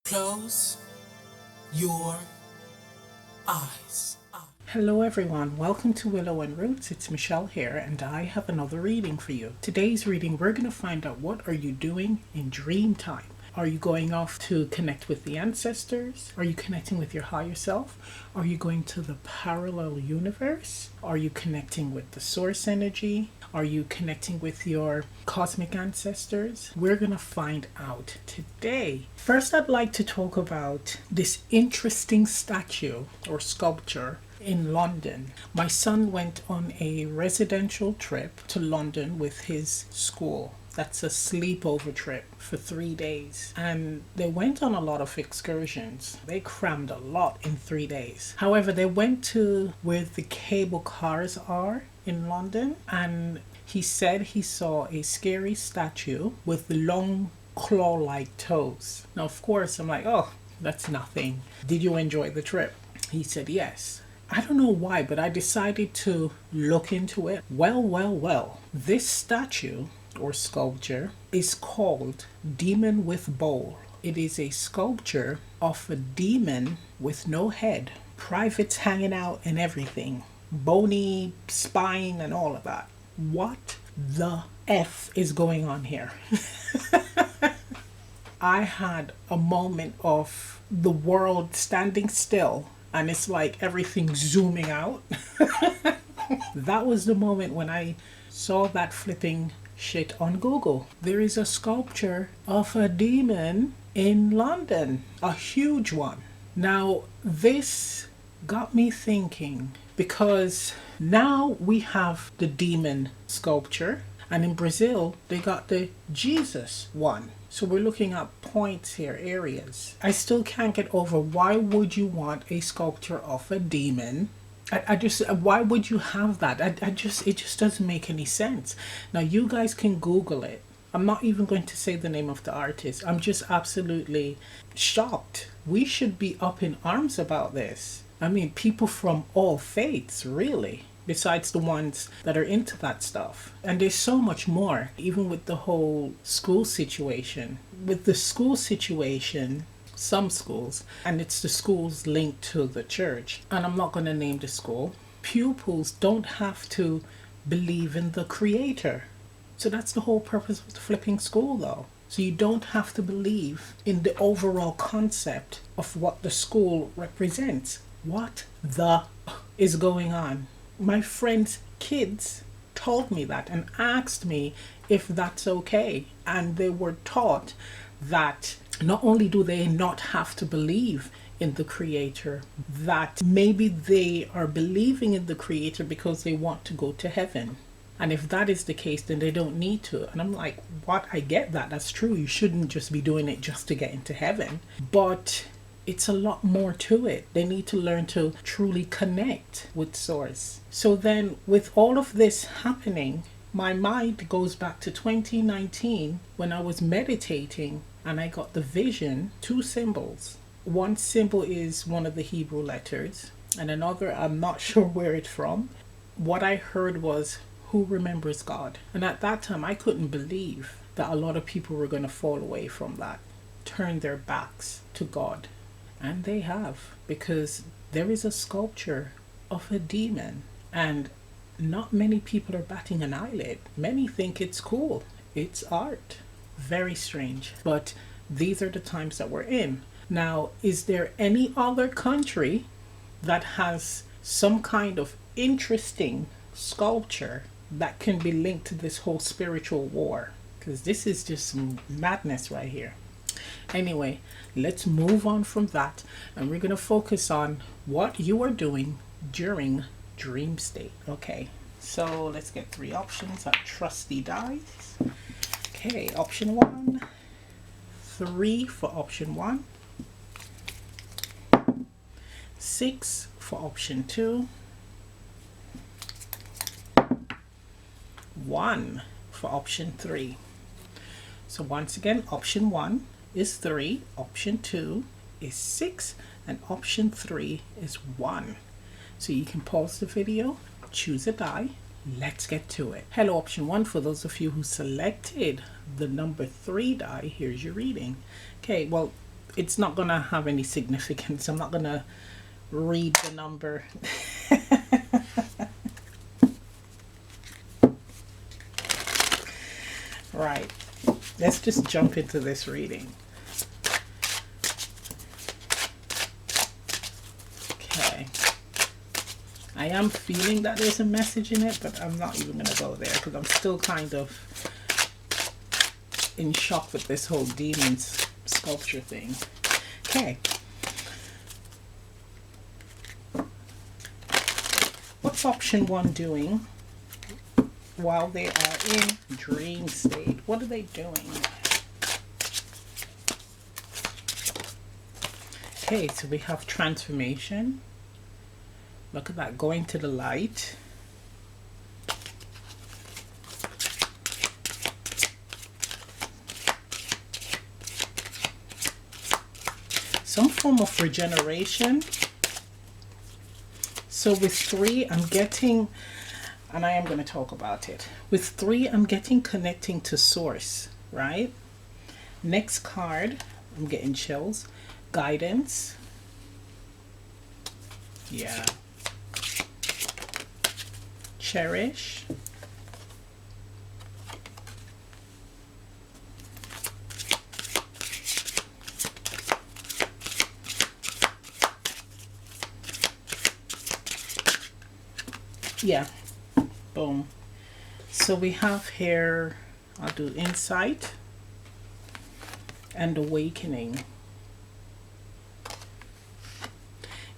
Close your eyes. Hello everyone, welcome to Willow and Roots. It's Michelle here and I have another reading for you. Today's reading, we're going to find out what are you doing in dream time. Are you going off to connect with the ancestors? Are you connecting with your higher self? Are you going to the parallel universe? Are you connecting with the source energy? Are you connecting with your cosmic ancestors? We're going to find out today. First, I'd like to talk about this interesting statue or sculpture in London. My son went on a residential trip to London with his school. That's a sleepover trip for 3 days. And they went on a lot of excursions. They crammed a lot in 3 days. However, they went to where the cable cars are in London, and he said he saw a scary statue with long claw-like toes. Now, of course, I'm like, oh, that's nothing. Did you enjoy the trip? He said yes. I don't know why, but I decided to look into it. Well. This statue or sculpture is called Demon with Bowl. It is a sculpture of a demon with no head, privates hanging out and everything, bony spine and all of that. What the F is going on here? I had a moment of the world standing still and it's like everything zooming out. That was the moment when I saw that flipping shit on Google. There is a sculpture of a demon in London, a huge one. Now, this got me thinking because now we have the demon sculpture, and in Brazil, they got the Jesus one. So we're looking at points here, areas. I still can't get over why would you want a sculpture of a demon? I just, why would you have that? It just doesn't make any sense. Now you guys can Google it. I'm not even going to say the name of the artist. I'm just absolutely shocked. We should be up in arms about this. I mean, people from all faiths, really, besides the ones that are into that stuff. And there's so much more, even with the whole school situation. With the school situation, some schools, and it's the schools linked to the church, and I'm not going to name the school, pupils don't have to believe in the creator. So that's the whole purpose of the flipping school though. So you don't have to believe in the overall concept of what the school represents. What the is going on? My friend's kids told me that and asked me if that's okay, and they were taught that not only do they not have to believe in the creator, that maybe they are believing in the creator because they want to go to heaven. And if that is the case, then they don't need to. And I'm like, what? I get that. That's true. You shouldn't just be doing it just to get into heaven. But it's a lot more to it. They need to learn to truly connect with source. So then with all of this happening, my mind goes back to 2019 when I was meditating and I got the vision, two symbols. One symbol is one of the Hebrew letters and another, I'm not sure where it's from. What I heard was, who remembers God? And at that time, I couldn't believe that a lot of people were going to fall away from that, turn their backs to God. And they have, because there is a sculpture of a demon and not many people are batting an eyelid. Many think it's cool. It's art. Very strange. But these are the times that we're in. Now, is there any other country that has some kind of interesting sculpture that can be linked to this whole spiritual war? Because this is just some madness right here. Anyway, let's move on from that, and we're going to focus on what you are doing during dream state. Okay, so let's get 3 options. Our trusty dice. Okay, option 1, 3 for option 1, 6 for option 2, 1 for option 3. So once again, option 1 is 3, option 2 is 6, and option 3 is 1. So you can pause the video, choose a die, let's get to it. Hello option 1, for those of you who selected the number 3 die, here's your reading. Okay, well, It's not gonna have any significance. I'm not gonna read the number. Right. Let's just jump into this reading. Okay. I am feeling that there's a message in it, but I'm not even gonna go there because I'm still kind of in shock with this whole demons sculpture thing. Okay. What's option 1 doing while they are in dream state? What are they doing? Okay, so we have transformation. Look at that, going to the light. Some form of regeneration. So with 3, I'm getting, and I am going to talk about it. With 3, I'm getting connecting to source, right? Next card, I'm getting chills. Guidance. Yeah. Cherish. Yeah, boom. So we have here, I'll do insight and awakening.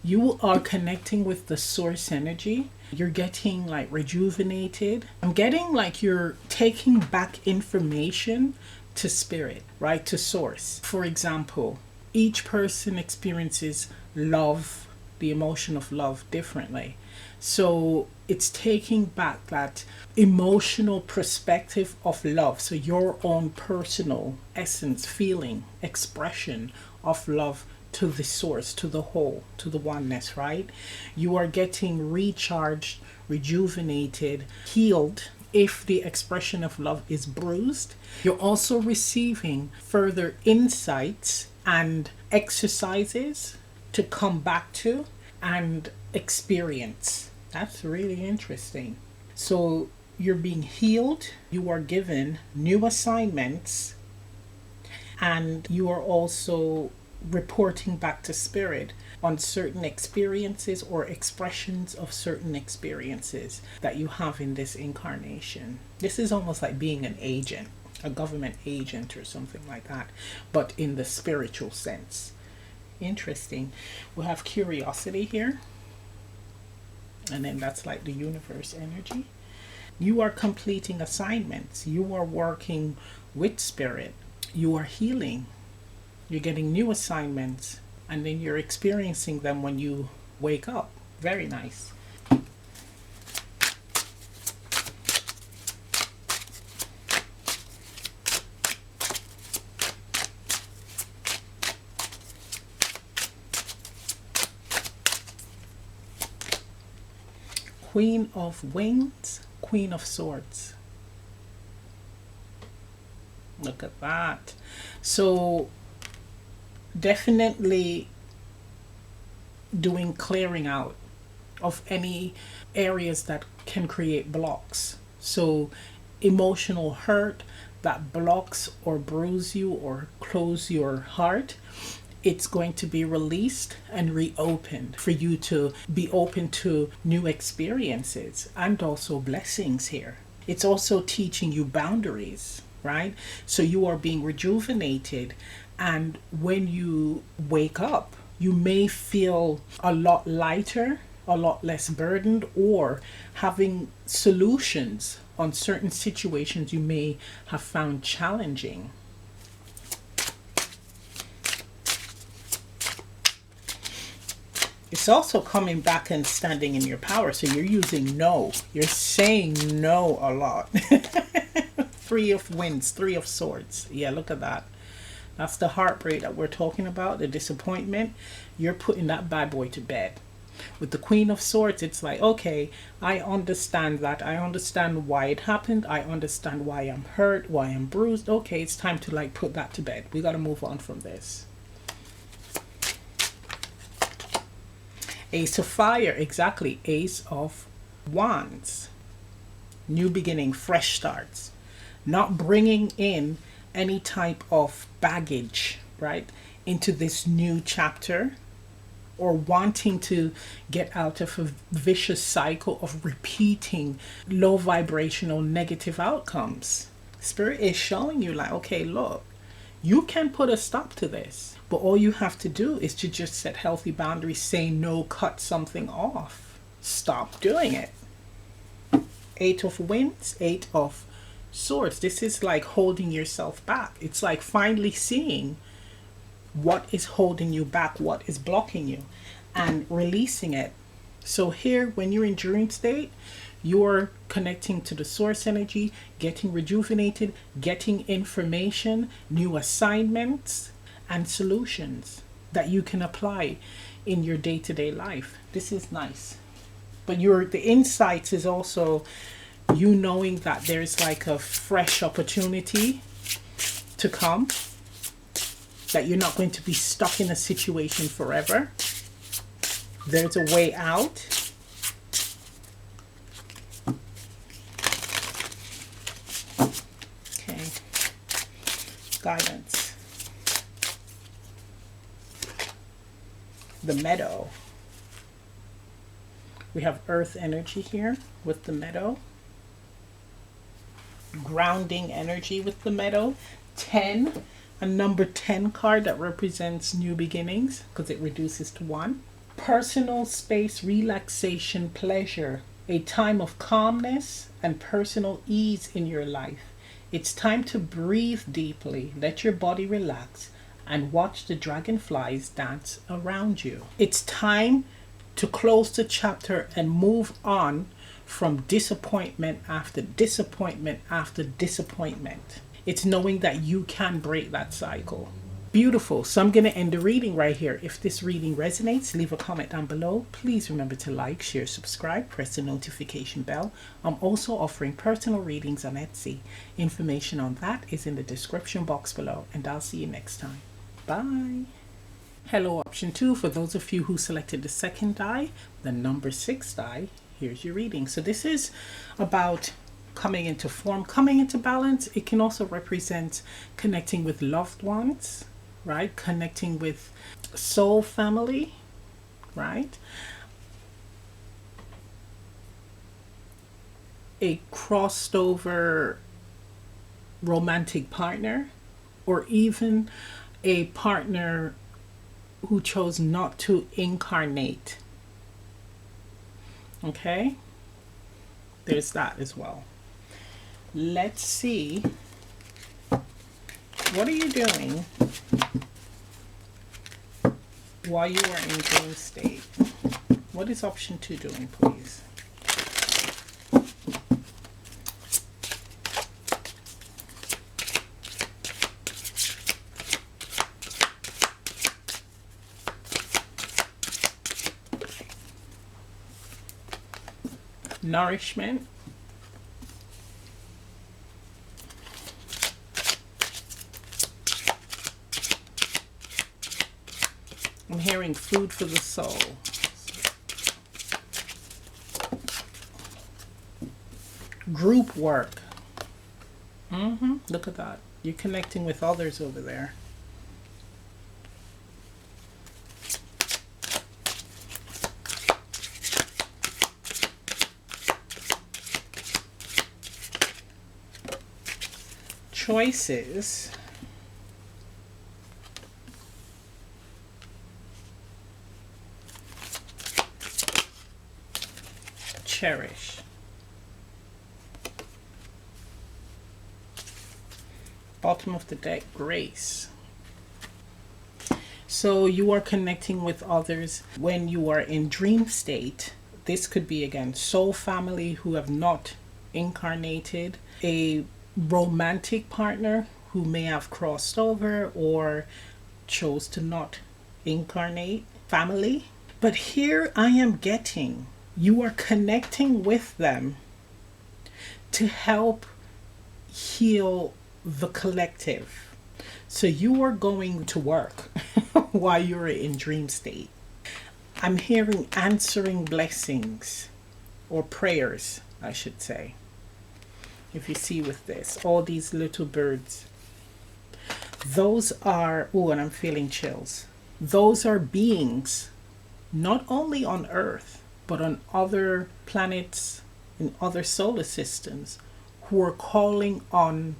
You are connecting with the source energy. You're getting like rejuvenated. I'm getting like you're taking back information to spirit, right? To source. For example, each person experiences love, the emotion of love differently. So it's taking back that emotional perspective of love. So your own personal essence, feeling, expression of love to the source, to the whole, to the oneness, right? You are getting recharged, rejuvenated, healed. If the expression of love is bruised, you're also receiving further insights and exercises to come back to and experience. That's really interesting. So you're being healed, you are given new assignments, and you are also reporting back to spirit on certain experiences or expressions of certain experiences that you have in this incarnation. This is almost like being an agent, a government agent or something like that, but in the spiritual sense. Interesting. We have curiosity here, and then that's like the universe energy. You are completing assignments, you are working with spirit, you are healing, you're getting new assignments, and then you're experiencing them when you wake up. Very nice. Queen of Wings, Queen of Swords. Look at that. So definitely doing clearing out of any areas that can create blocks. So emotional hurt that blocks or bruise you or close your heart, it's going to be released and reopened for you to be open to new experiences and also blessings here. It's also teaching you boundaries, right? So you are being rejuvenated, and when you wake up, you may feel a lot lighter, a lot less burdened, or having solutions on certain situations you may have found challenging. It's also coming back and standing in your power. So you're using no. You're saying no a lot. 3 of Wands, 3 of Swords. Yeah, look at that. That's the heartbreak that we're talking about, the disappointment. You're putting that bad boy to bed. With the Queen of Swords, it's like, okay, I understand that. I understand why it happened. I understand why I'm hurt, why I'm bruised. Okay, it's time to like put that to bed. We got to move on from this. Ace of Fire, exactly. Ace of Wands. New beginning, fresh starts. Not bringing in any type of baggage, right, into this new chapter, or wanting to get out of a vicious cycle of repeating low vibrational negative outcomes. Spirit is showing you, like, okay, look, you can put a stop to this, but all you have to do is to just set healthy boundaries, say no, cut something off, stop doing it. Eight of Wands, Eight of Swords. This is like holding yourself back. It's like finally seeing what is holding you back, what is blocking you, and releasing it. So here, when you're in dream state, you're connecting to the source energy, getting rejuvenated, getting information, new assignments, and solutions that you can apply in your day-to-day life. This is nice. But the insights is also you knowing that there's like a fresh opportunity to come, that you're not going to be stuck in a situation forever. There's a way out. Okay. Guidance. The meadow. We have earth energy here with the meadow. Grounding energy with the meadow. 10. A number 10 card that represents new beginnings because it reduces to 1. Personal space, relaxation, pleasure. A time of calmness and personal ease in your life. It's time to breathe deeply, let your body relax, and watch the dragonflies dance around you. It's time to close the chapter and move on from disappointment after disappointment after disappointment. It's knowing that you can break that cycle. Beautiful. So I'm going to end the reading right here. If this reading resonates, leave a comment down below. Please remember to like, share, subscribe, press the notification bell. I'm also offering personal readings on Etsy. Information on that is in the description box below, and I'll see you next time. Bye. Hello, option 2. For those of you who selected the second die, the number 6 die, here's your reading. So this is about coming into form, coming into balance. It can also represent connecting with loved ones, right? Connecting with soul family, right? A crossed over romantic partner, or even a partner who chose not to incarnate. Okay, there's that as well. Let's see, what are you doing while you are in dream state? What is option 2 doing, please? Nourishment. I'm hearing food for the soul. Group work. Look at that. You're connecting with others over there. Choices. Cherish. Bottom of the deck, grace. So you are connecting with others when you are in dream state. This could be, again, soul family who have not incarnated, a romantic partner who may have crossed over or chose to not incarnate, family. But here I am getting, you are connecting with them to help heal the collective. So you are going to work while you're in dream state. I'm hearing answering blessings or prayers, I should say. If you see with this, all these little birds, those are, oh, and I'm feeling chills. Those are beings, not only on Earth, but on other planets, in other solar systems, who are calling on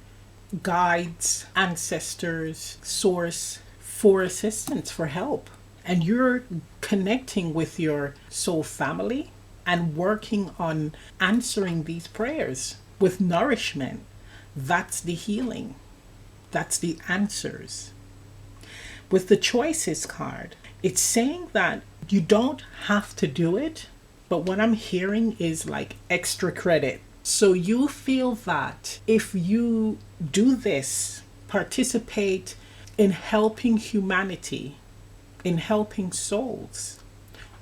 guides, ancestors, source for assistance, for help. And you're connecting with your soul family and working on answering these prayers with nourishment. That's the healing. That's the answers. With the choices card, it's saying that you don't have to do it, but what I'm hearing is like extra credit. So you feel that if you do this, participate in helping humanity, in helping souls,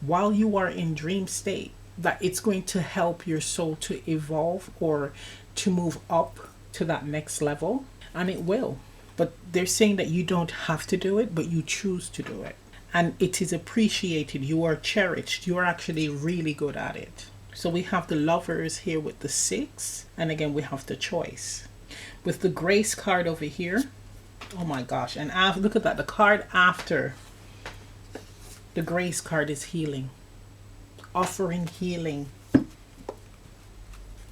while you are in dream state, that it's going to help your soul to evolve or to move up to that next level, and it will. But they're saying that you don't have to do it, but you choose to do it. And it is appreciated. You are cherished. You are actually really good at it. So we have the Lovers here with the 6. And again, we have the Choice. With the Grace card over here. Oh my gosh. And look at that. The card after the Grace card is healing. Offering healing.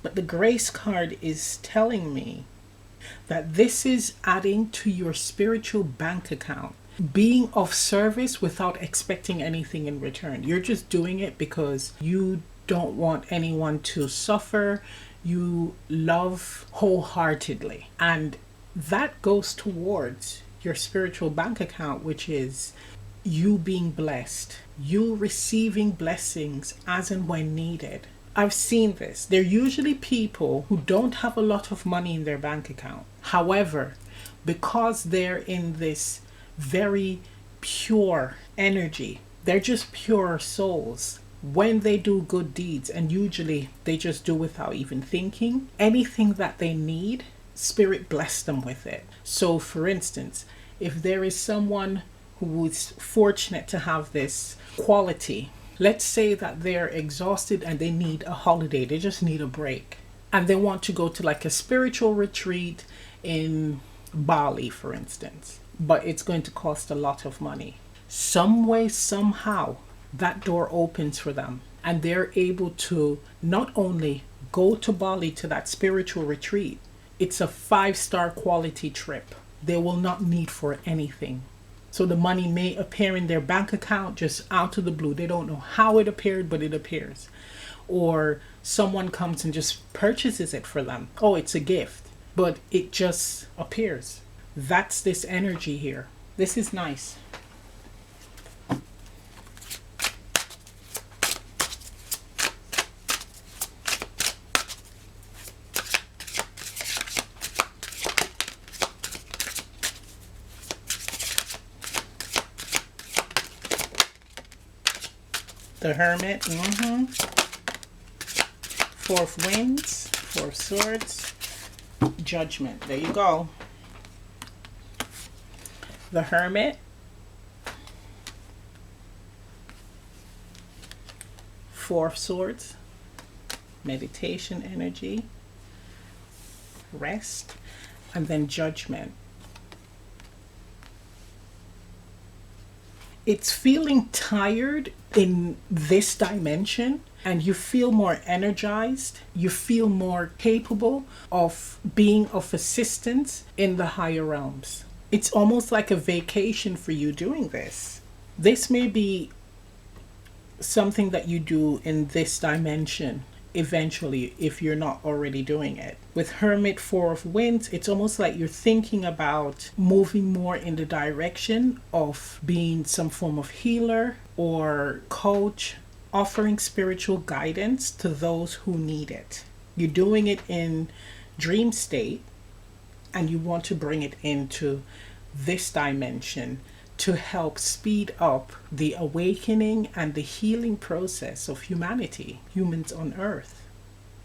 But the Grace card is telling me that this is adding to your spiritual bank account. Being of service without expecting anything in return. You're just doing it because you don't want anyone to suffer. You love wholeheartedly. And that goes towards your spiritual bank account, which is you being blessed. You receiving blessings as and when needed. I've seen this. They're usually people who don't have a lot of money in their bank account. However, because they're in this very pure energy, they're just pure souls. When they do good deeds, and usually they just do without even thinking, anything that they need, Spirit bless them with it. So for instance, if there is someone who is fortunate to have this quality, let's say that they're exhausted and they need a holiday, they just need a break, and they want to go to like a spiritual retreat in Bali, for instance, but it's going to cost a lot of money. Some way, somehow, that door opens for them, and they're able to not only go to Bali to that spiritual retreat, it's a 5-star quality trip. They will not need for anything. So the money may appear in their bank account just out of the blue. They don't know how it appeared, but it appears. Or someone comes and just purchases it for them. Oh, it's a gift. But it just appears. That's this energy here. This is nice. The Hermit, 4 of Wands, 4 of Swords, Judgment. There you go. The Hermit, 4 of Swords, meditation energy, rest, and then Judgment. It's feeling tired in this dimension, and you feel more energized. You feel more capable of being of assistance in the higher realms. It's almost like a vacation for you doing this. This may be something that you do in this dimension eventually, if you're not already doing it. With Hermit, 4 of Wands, it's almost like you're thinking about moving more in the direction of being some form of healer or coach, offering spiritual guidance to those who need it. You're doing it in dream state, and you want to bring it into this dimension to help speed up the awakening and the healing process of humanity, humans on Earth.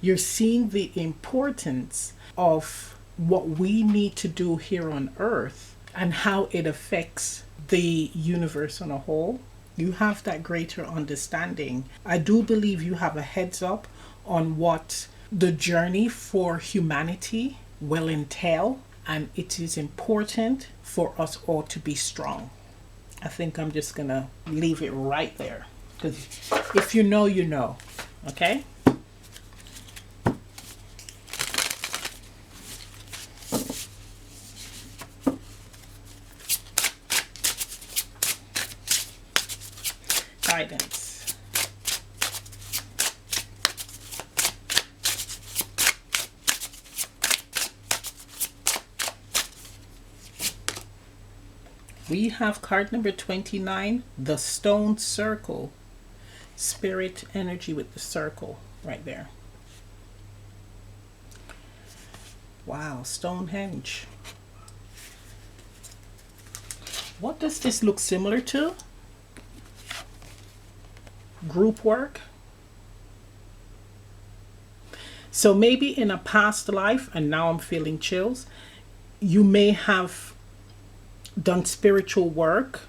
You're seeing the importance of what we need to do here on Earth and how it affects the universe on a whole. You have that greater understanding. I do believe you have a heads up on what the journey for humanity will entail, and it is important for us all to be strong. I think I'm just gonna leave it right there, because if you know, you know. Okay? Guidance. We have card number 29, the stone circle. Spirit energy with the circle right there. Wow, Stonehenge. What does this look similar to? Group work. So maybe in a past life, and now I'm feeling chills, you may have done spiritual work.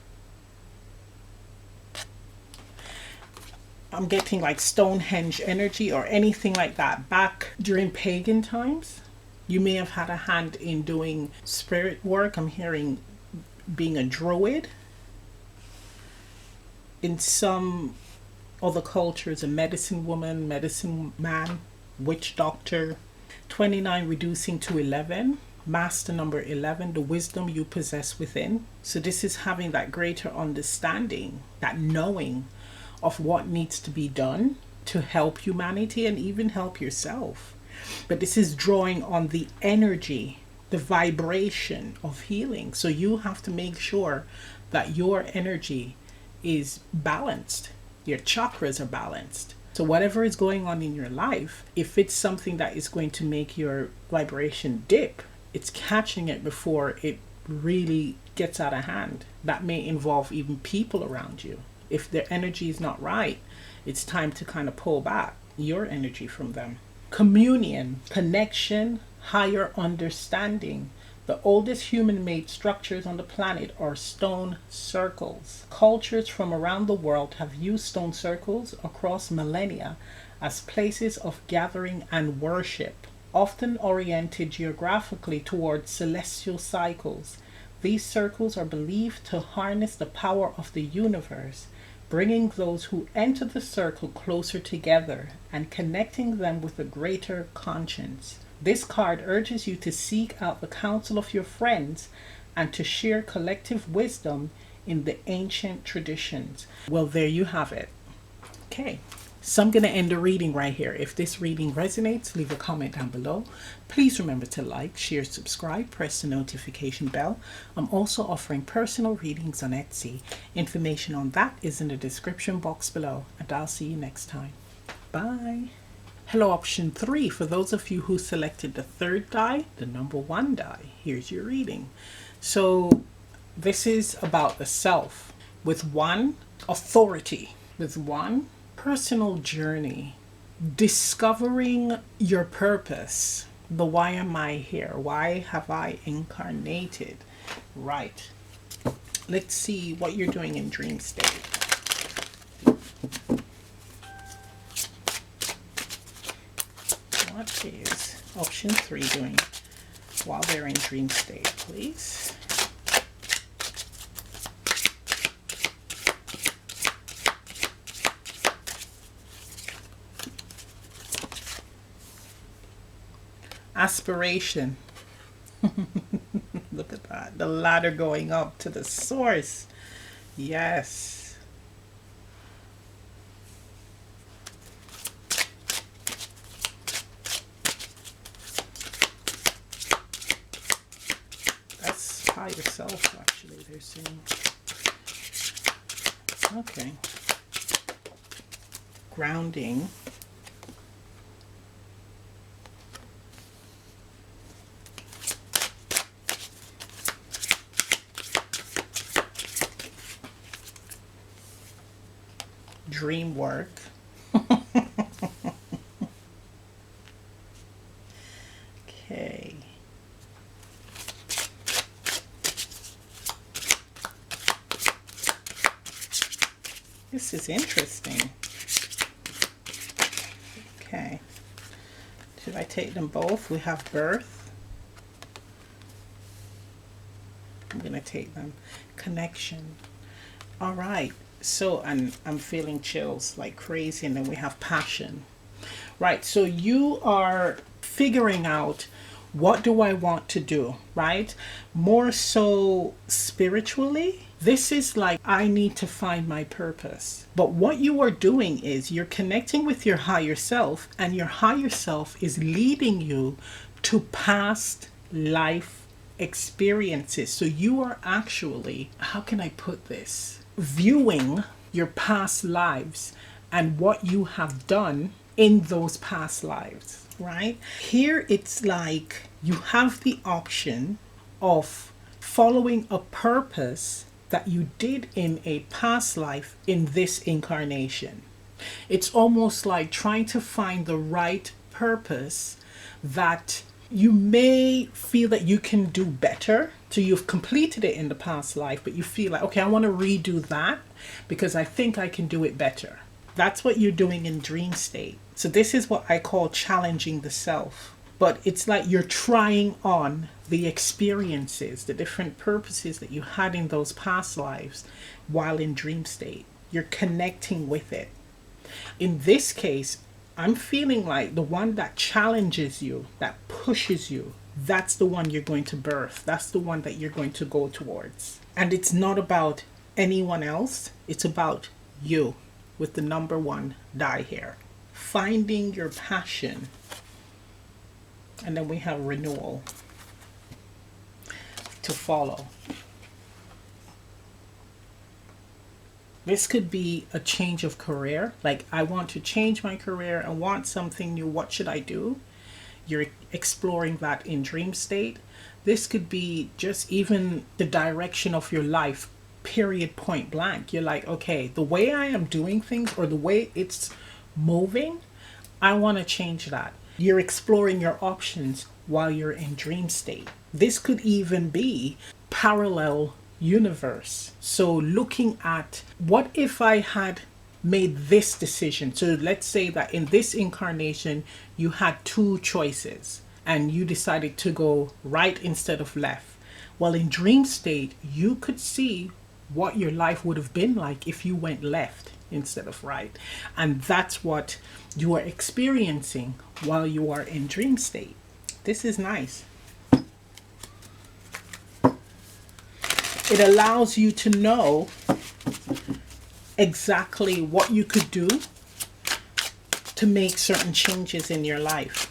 I'm getting like Stonehenge energy or anything like that back during pagan times. You may have had a hand in doing spirit work. I'm hearing being a druid. In some other cultures, a medicine woman, medicine man, witch doctor. 29 reducing to 11. Master number 11, the wisdom you possess within. So this is having that greater understanding, that knowing of what needs to be done to help humanity and even help yourself. But this is drawing on the energy, the vibration of healing. So you have to make sure that your energy is balanced. Your chakras are balanced. So whatever is going on in your life, if it's something that is going to make your vibration dip, it's catching it before it really gets out of hand. That may involve even people around you. If their energy is not right, it's time to kind of pull back your energy from them. Communion, connection, higher understanding. The oldest human-made structures on the planet are stone circles. Cultures from around the world have used stone circles across millennia as places of gathering and worship, often oriented geographically towards celestial cycles. These circles are believed to harness the power of the universe, bringing those who enter the circle closer together and connecting them with a greater conscience. This card urges you to seek out the counsel of your friends and to share collective wisdom in the ancient traditions. Well, there you have it. Okay, so I'm going to end the reading right here. If this reading resonates, leave a comment down below. Please remember to like, share, subscribe, press the notification bell. I'm also offering personal readings on Etsy. Information on that is in the description box below, and I'll see you next time. Bye. Hello, option 3. For those of you who selected the third die, the number 1 die, here's your reading. So this is about the self. With 1, authority. With 1, personal journey. Discovering your purpose. The why am I here? Why have I incarnated? Right. Let's see what you're doing in dream state. What is option 3 doing while they're in dream state, please? Aspiration. Look at that. The ladder going up to the source. Yes. Higher self, actually, they're saying. Okay. Grounding. Dream work. Okay. This is interesting. Okay. Should I take them both? We have birth. I'm going to take them. Connection. All right. So, and I'm feeling chills like crazy. And then we have passion. Right. So you are figuring out, what do I want to do, right? More so spiritually. This is like, I need to find my purpose. But what you are doing is you're connecting with your higher self, and your higher self is leading you to past life experiences. So you are actually, how can I put this? Viewing your past lives and what you have done in those past lives, right? Here it's like you have the option of following a purpose that you did in a past life in this incarnation. It's almost like trying to find the right purpose that you may feel that you can do better. So you've completed it in the past life, but you feel like, okay, I want to redo that because I think I can do it better. That's what you're doing in dream state. So this is what I call challenging the self. But it's like you're trying on the experiences, the different purposes that you had in those past lives while in dream state. You're connecting with it. In this case, I'm feeling like the one that challenges you, that pushes you, that's the one you're going to birth. That's the one that you're going to go towards. And it's not about anyone else. It's about you with the number 1 die here. Finding your passion. And then we have renewal to follow. This could be a change of career. Like, I want to change my career. I want something new. What should I do? You're exploring that in dream state. This could be just even the direction of your life, period, point blank. You're like, okay, the way I am doing things or the way it's moving, I want to change that. You're exploring your options while you're in dream state. This could even be parallel universe. So looking at, what if I had made this decision? So let's say that in this incarnation, you had 2 choices and you decided to go right instead of left. Well, in dream state, you could see what your life would have been like if you went left instead of right. And that's what you are experiencing while you are in dream state. This is nice. It allows you to know exactly what you could do to make certain changes in your life.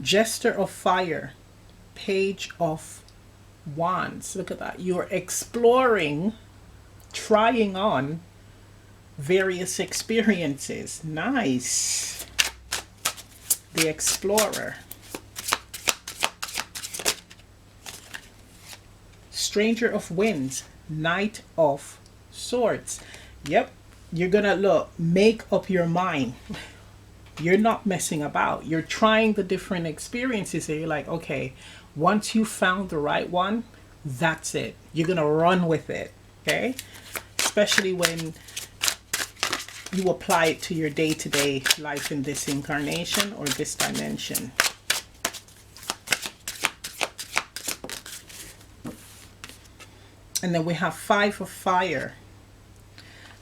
Jester of Fire, Page of Wands. Look at that. You're exploring, trying on various experiences. Nice. The Explorer. Stranger of Winds, Knight of Swords. Yep, you're gonna make up your mind. You're not messing about. You're trying the different experiences and you're like, okay, once you found the right one, that's it. You're gonna run with it, okay? Especially when you apply it to your day-to-day life in this incarnation or this dimension. And then we have 5 of Fire.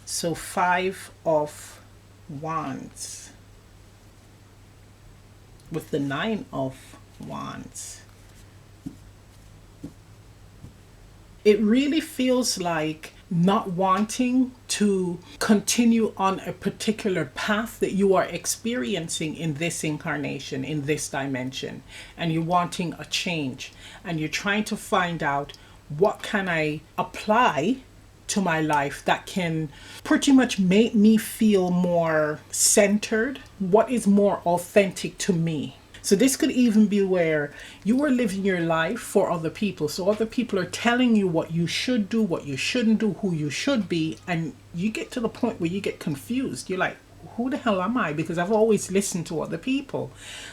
So 5 of Wands with the 9 of Wands. It really feels like not wanting to continue on a particular path that you are experiencing in this incarnation, in this dimension, and you're wanting a change, and you're trying to find out, what can I apply to my life that can pretty much make me feel more centered? What is more authentic to me? So this could even be where you are living your life for other people. So other people are telling you what you should do, what you shouldn't do, who you should be. And you get to the point where you get confused. You're like, who the hell am I? Because I've always listened to other people.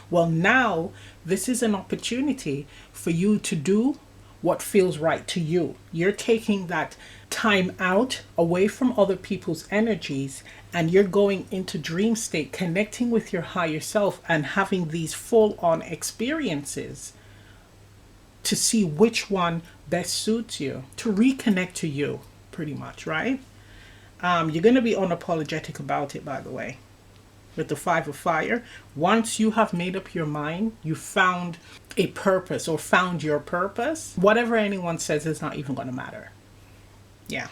Well, now this is an opportunity for you to do what feels right to you. You're taking that time out away from other people's energies, and you're going into dream state, connecting with your higher self and having these full on experiences to see which one best suits you, to reconnect to you, pretty much, right? You're going to be unapologetic about it, by the way, with the Five of Fire. Once you have made up your mind, you found a purpose or found your purpose, whatever anyone says is not even going to matter. Yeah.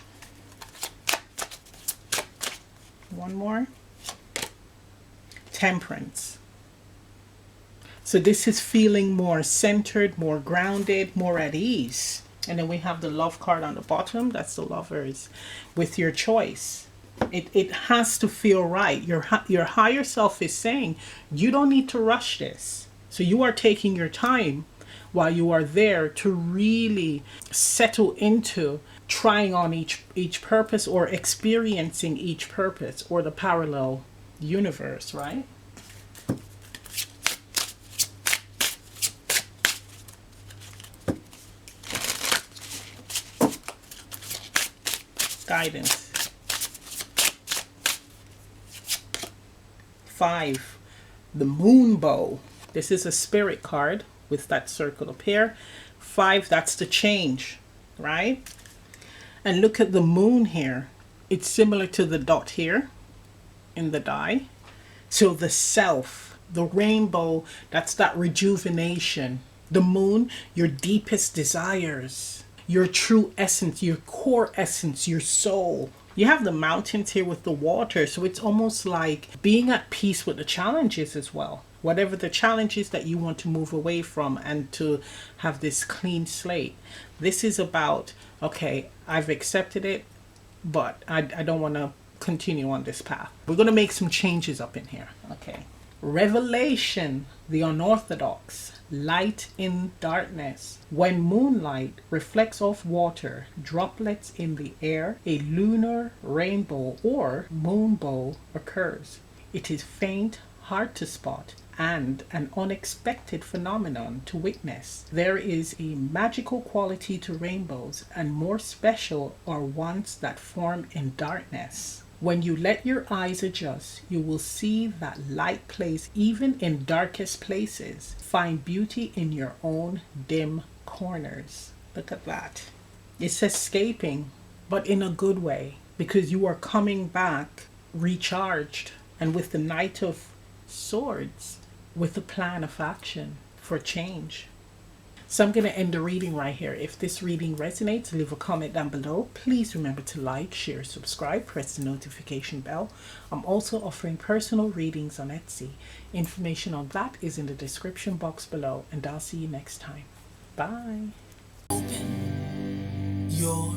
One more. Temperance. So this is feeling more centered, more grounded, more at ease. And then we have the Love card on the bottom. That's the Lovers. With your choice. It has to feel right. Your higher self is saying, you don't need to rush this. So you are taking your time while you are there to really settle into trying on each purpose, or experiencing each purpose, or the parallel universe, right? Guidance. 5, the Moon Bow. This is a spirit card with that circle up here. 5, that's the change, right? And look at the moon here. It's similar to the dot here in the die. So the self, the rainbow, that's that rejuvenation. The moon, your deepest desires, your true essence, your core essence, your soul. You have the mountains here with the water, so it's almost like being at peace with the challenges as well. Whatever the challenges that you want to move away from, and to have this clean slate. This is about, okay, I've accepted it, but I don't want to continue on this path. We're going to make some changes up in here. Okay. Revelation, the unorthodox. Light in darkness. When moonlight reflects off water, droplets in the air, a lunar rainbow or moonbow occurs. It is faint, hard to spot, and an unexpected phenomenon to witness. There is a magical quality to rainbows, and more special are ones that form in darkness. When you let your eyes adjust, you will see that light plays even in darkest places. Find beauty in your own dim corners. Look at that. It's escaping, but in a good way, because you are coming back recharged, and with the Knight of Swords, with a plan of action for change. So I'm going to end the reading right here. If this reading resonates, leave a comment down below. Please remember to like, share, subscribe, press the notification bell. I'm also offering personal readings on Etsy. Information on that is in the description box below, and I'll see you next time. Bye. Open your